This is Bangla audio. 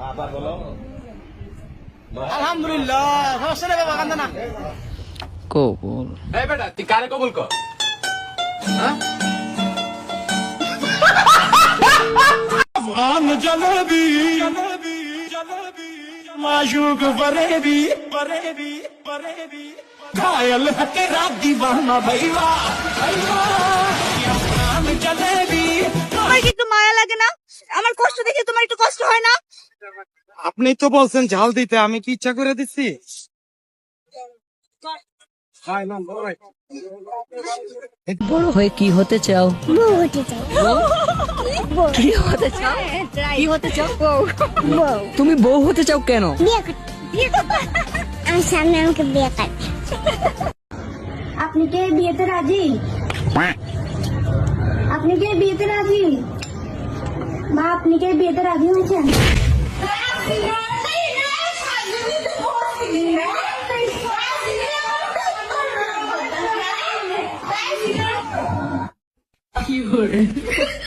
আবার বলো। আলহামদুলিল্লাহ সমস্যা নেই বাবা, কান্দে না। কবুল। এই বেটা তুই কারে কবুল কর? হ্যাঁ আফগান জলেবি জলেবি জলেবি মাশুক ফরেবি ফরেবি ফরেবি ঘায়ল है तेरा दीवाना भैया भैया আফগান জলেবি। তোমার কি একটু মায়া লাগে না? আমার কষ্ট দেখে তোমার একটু কষ্ট হয় না? আপনি তো বলছেন ঝাল দিতে, আমি কি ইচ্ছা করে দিচ্ছি? বড় হয়ে কি হতে চাও? বউ হতে চাই। কি হতে চাও? কি হতে চাও? বউ তুমি বউ হতে চাও কেন? বিয়ে করতে। আমার সামনে আমাকে বিয়ে করতে। আপনি কি বিয়েতে রাজি? আপনি কি বিয়েতে রাজি? মা আপনি কি বিয়েতে রাজি হয়েছেন?